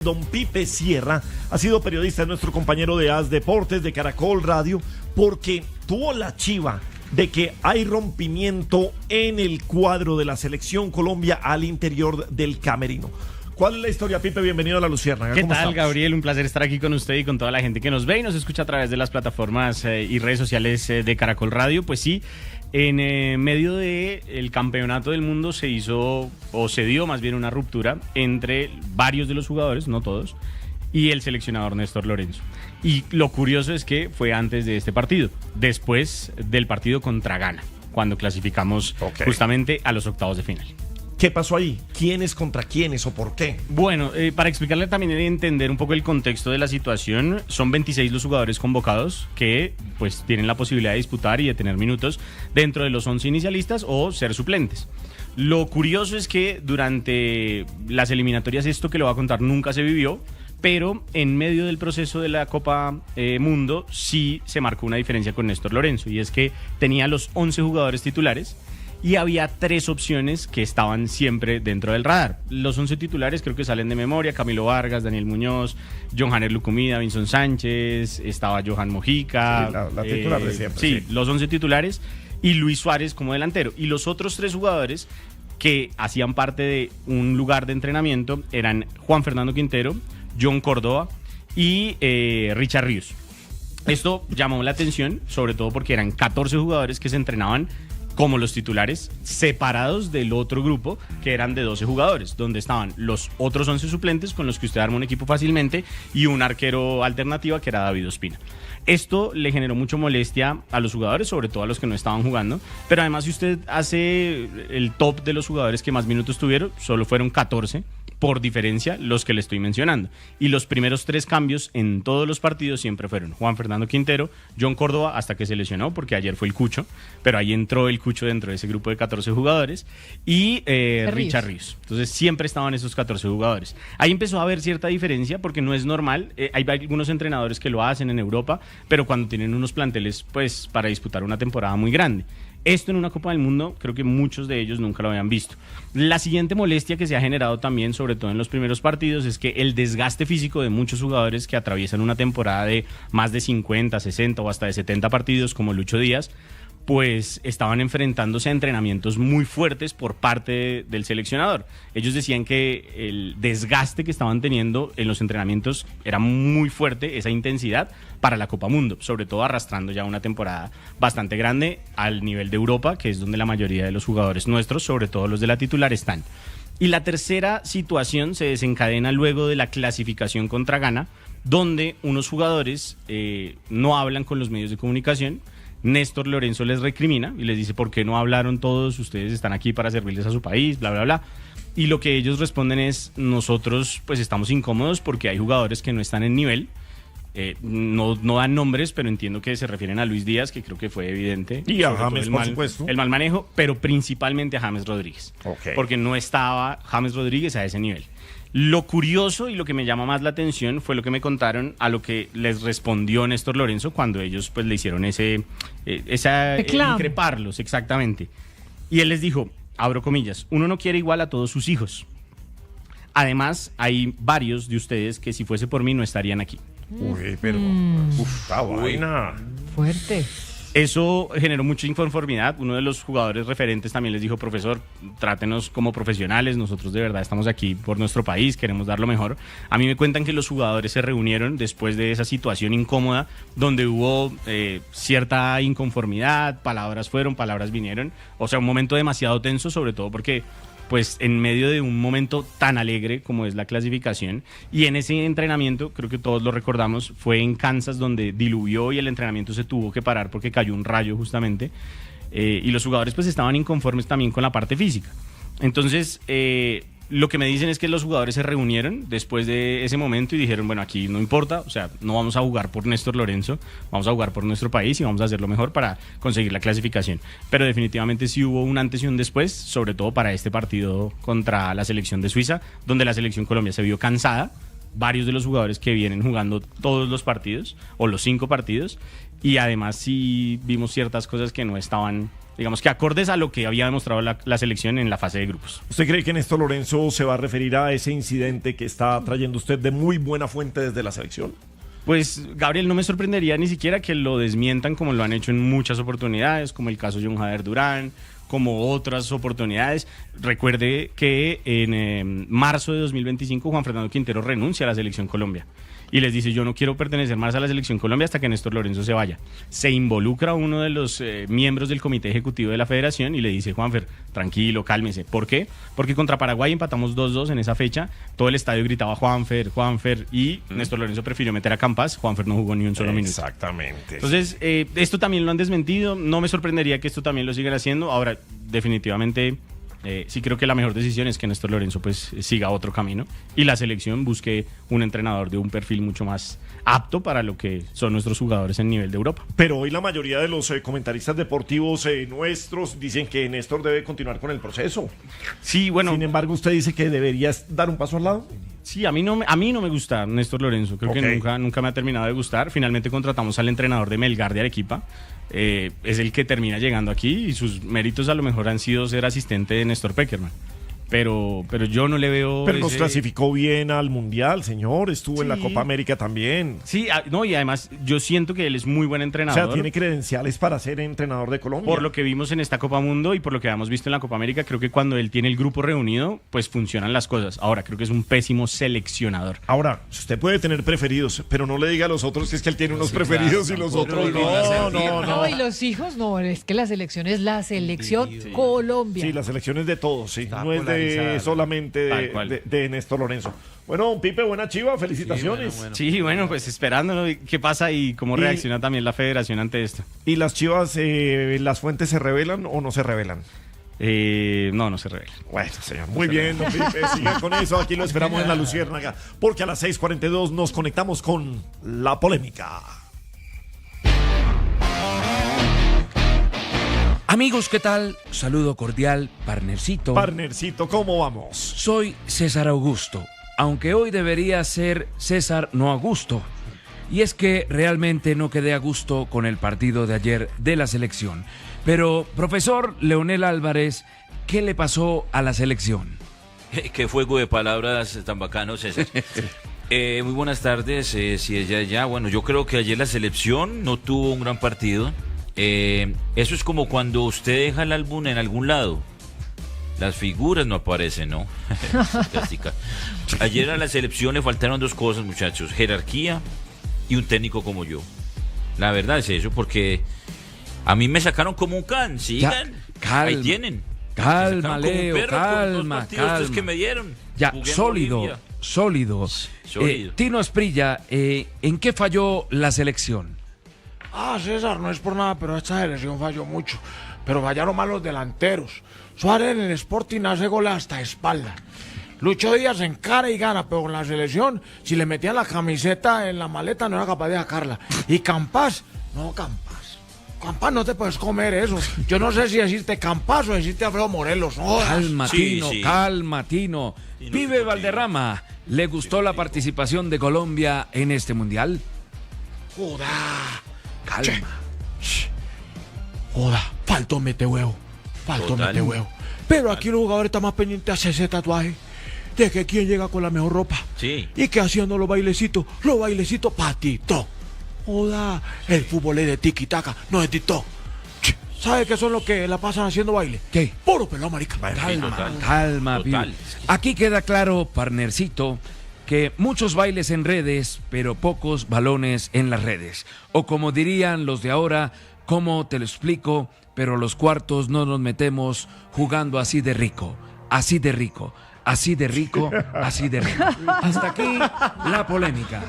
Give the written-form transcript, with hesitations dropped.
Don Pipe Sierra ha sido periodista, nuestro compañero de AS Deportes, de Caracol Radio, porque tuvo la chiva de que hay rompimiento en el cuadro de la selección Colombia al interior del camerino. ¿Cuál es la historia, Pipe? Bienvenido a La Luciérnaga. ¿Qué tal, Gabriel? Un placer estar aquí con usted y con toda la gente que nos ve y nos escucha a través de las plataformas y redes sociales de Caracol Radio. Pues sí, en medio del campeonato del mundo se dio más bien una ruptura entre varios de los jugadores, no todos, y el seleccionador Néstor Lorenzo. Y lo curioso es que fue antes de este partido, después del partido contra Ghana, cuando clasificamos justamente a los octavos de final. ¿Qué pasó ahí? ¿Quiénes contra quiénes o por qué? Bueno, para explicarle también y entender un poco el contexto de la situación, son 26 los jugadores convocados que pues tienen la posibilidad de disputar y de tener minutos dentro de los 11 inicialistas o ser suplentes. Lo curioso es que durante las eliminatorias esto que le voy a contar nunca se vivió, pero en medio del proceso de la Copa Mundo sí se marcó una diferencia con Néstor Lorenzo, y es que tenía los 11 jugadores titulares y había 3 opciones que estaban siempre dentro del radar. Los 11 titulares creo que salen de memoria: Camilo Vargas, Daniel Muñoz, John Janer Lucumida, Vinson Sánchez, estaba Johan Mojica. Sí, la titular de siempre. Sí, los 11 titulares y Luis Suárez como delantero. Y los otros 3 jugadores que hacían parte de un lugar de entrenamiento eran Juan Fernando Quintero, John Córdoba y Richard Ríos. Esto llamó la atención, sobre todo porque eran 14 jugadores que se entrenaban como los titulares, separados del otro grupo que eran de 12 jugadores, donde estaban los otros 11 suplentes con los que usted arma un equipo fácilmente y un arquero alternativa que era David Ospina. Esto le generó mucha molestia a los jugadores, sobre todo a los que no estaban jugando, pero además si usted hace el top de los jugadores que más minutos tuvieron, solo fueron 14, por diferencia los que le estoy mencionando. Y los primeros 3 cambios en todos los partidos siempre fueron Juan Fernando Quintero, John Córdoba, hasta que se lesionó, porque ayer fue el Cucho, pero ahí entró el Cucho dentro de ese grupo de 14 jugadores, y Richard Ríos. Entonces siempre estaban esos 14 jugadores. Ahí empezó a haber cierta diferencia, porque no es normal. Hay algunos entrenadores que lo hacen en Europa, pero cuando tienen unos planteles pues para disputar una temporada muy grande. Esto en una Copa del Mundo, creo que muchos de ellos nunca lo habían visto. La siguiente molestia que se ha generado también, sobre todo en los primeros partidos, es que el desgaste físico de muchos jugadores que atraviesan una temporada de más de 50, 60 o hasta de 70 partidos, como Lucho Díaz, pues estaban enfrentándose a entrenamientos muy fuertes por parte del seleccionador. Ellos decían que el desgaste que estaban teniendo en los entrenamientos era muy fuerte, esa intensidad, para la Copa Mundo, sobre todo arrastrando ya una temporada bastante grande al nivel de Europa, que es donde la mayoría de los jugadores nuestros, sobre todo los de la titular, están. Y la tercera situación se desencadena luego de la clasificación contra Ghana, donde unos jugadores no hablan con los medios de comunicación. Néstor Lorenzo les recrimina y les dice: ¿por qué no hablaron todos? Ustedes están aquí para servirles a su país, bla, bla, bla. Y lo que ellos responden es: nosotros pues estamos incómodos porque hay jugadores que no están en nivel. No dan nombres, pero entiendo que se refieren a Luis Díaz, que creo que fue evidente. Y a James, por supuesto. El mal manejo, pero principalmente a James Rodríguez. Porque no estaba James Rodríguez a ese nivel. Lo curioso y lo que me llama más la atención fue lo que me contaron a lo que les respondió Néstor Lorenzo cuando ellos pues le hicieron increparlos, exactamente. Y él les dijo, abro comillas: uno no quiere igual a todos sus hijos. Además, hay varios de ustedes que si fuese por mí no estarían aquí. Uy, pero esta vaina fuerte. Eso generó mucha inconformidad. Uno de los jugadores referentes también les dijo: profesor, trátenos como profesionales, nosotros de verdad estamos aquí por nuestro país, queremos dar lo mejor. A mí me cuentan que los jugadores se reunieron después de esa situación incómoda, donde hubo cierta inconformidad, palabras fueron, palabras vinieron, o sea, un momento demasiado tenso, sobre todo porque pues en medio de un momento tan alegre como es la clasificación, y en ese entrenamiento, creo que todos lo recordamos, fue en Kansas donde diluvió y el entrenamiento se tuvo que parar porque cayó un rayo justamente, y los jugadores pues estaban inconformes también con la parte física. Entonces, lo que me dicen es que los jugadores se reunieron después de ese momento y dijeron: bueno, aquí no importa, o sea, no vamos a jugar por Néstor Lorenzo, vamos a jugar por nuestro país y vamos a hacer lo mejor para conseguir la clasificación. Pero definitivamente sí hubo un antes y un después, sobre todo para este partido contra la selección de Suiza, donde la selección Colombia se vio cansada. Varios de los jugadores que vienen jugando todos los partidos, o los 5 partidos, y además sí vimos ciertas cosas que no estaban digamos que acordes a lo que había demostrado la selección en la fase de grupos. ¿Usted cree que Néstor Lorenzo se va a referir a ese incidente que está trayendo usted de muy buena fuente desde la selección? Pues, Gabriel, no me sorprendería ni siquiera que lo desmientan como lo han hecho en muchas oportunidades, como el caso de John Jader Durán, como otras oportunidades. Recuerde que en marzo de 2025 Juan Fernando Quintero renuncia a la Selección Colombia y les dice: yo no quiero pertenecer más a la Selección Colombia hasta que Néstor Lorenzo se vaya. Se involucra uno de los miembros del comité ejecutivo de la federación y le dice: Juanfer, tranquilo, cálmese. ¿Por qué? Porque contra Paraguay empatamos 2-2 en esa fecha, todo el estadio gritaba Juanfer, Juanfer, y Néstor Lorenzo prefirió meter a Campas. Juanfer no jugó ni un solo minuto. Exactamente. Entonces, esto también lo han desmentido, no me sorprendería que esto también lo sigan haciendo. Ahora, definitivamente, sí creo que la mejor decisión es que Néstor Lorenzo pues siga otro camino y la selección busque un entrenador de un perfil mucho más apto para lo que son nuestros jugadores en nivel de Europa. Pero hoy la mayoría de los comentaristas deportivos nuestros dicen que Néstor debe continuar con el proceso. Sí, bueno. Sin embargo, usted dice que deberías dar un paso al lado. Sí, a mí no me gusta Néstor Lorenzo. Creo que nunca me ha terminado de gustar. Finalmente contratamos al entrenador de Melgar de Arequipa. Es el que termina llegando aquí y sus méritos a lo mejor han sido ser asistente de Néstor Peckerman. Pero yo no le veo... Pero nos clasificó bien al Mundial, señor. Estuvo en la Copa América también. Sí, no, y además yo siento que él es muy buen entrenador. O sea, tiene credenciales para ser entrenador de Colombia. Por lo que vimos en esta Copa Mundo y por lo que hemos visto en la Copa América, creo que cuando él tiene el grupo reunido, pues funcionan las cosas. Ahora, creo que es un pésimo seleccionador. Ahora, usted puede tener preferidos, pero no le diga a los otros que es que él tiene unos preferidos y los otros no. No, y los hijos no, es que la selección es la selección Colombia. Sí, la selección es de todos, sí. No es de solamente de Néstor Lorenzo. Bueno, Pipe, buena chiva, felicitaciones. Bueno. Sí, bueno, pues esperándolo qué pasa y cómo reacciona también la federación ante esto. ¿Y las chivas, las fuentes se revelan o no se revelan? No se revela. Bueno, señor, muy bien, don Pipe, siga con eso, aquí lo esperamos en La Luciérnaga, porque a las 6:42 nos conectamos con la polémica. Amigos, ¿qué tal? Saludo cordial, partnercito. Partnercito, ¿cómo vamos? Soy César Augusto, aunque hoy debería ser César no Augusto. Y es que realmente no quedé a gusto con el partido de ayer de la selección. Pero, profesor Leonel Álvarez, ¿qué le pasó a la selección? Qué juego de palabras tan bacano, César. Muy buenas tardes, si es ya. Bueno, yo creo que ayer la selección no tuvo un gran partido. Eso es como cuando usted deja el álbum en algún lado. Las figuras no aparecen, ¿no? Fantástica. Ayer a la selección le faltaron dos cosas, muchachos: jerarquía y un técnico como yo. La verdad es eso, porque a mí me sacaron como un can. Sigan, calma, ahí tienen. Calma, Leo, calma. Que me dieron. Ya, sólido. Tino Asprilla, ¿en qué falló la selección? César, no es por nada, pero esta selección falló mucho. Pero fallaron mal los delanteros. Suárez en el Sporting hace goles hasta espalda. Lucho Díaz encara y gana, pero con la selección, si le metían la camiseta en la maleta, no era capaz de sacarla. Y Campas, no te puedes comer eso. Yo no sé si decirte Campas o decirte Alfredo Morelos. No, Calma, Tino. Pibe Valderrama, ¿le gustó la participación de Colombia en este mundial? Joda. Calma. Joda, faltó mete huevo. Pero aquí los jugadores están más pendientes de hacerse tatuaje, de que quién llega con la mejor ropa. Sí. Y que haciendo los bailecitos patito. Joda, el fútbol es de tiki-taka, no de TikTok. ¿Sabe qué son los que la pasan haciendo baile? ¿Qué? Puro pelado, marica. Calma, Pibe. Aquí queda claro, partnercito, que muchos bailes en redes, pero pocos balones en las redes. O como dirían los de ahora, ¿cómo te lo explico? Pero los cuartos no nos metemos jugando así de rico. Hasta aquí la polémica.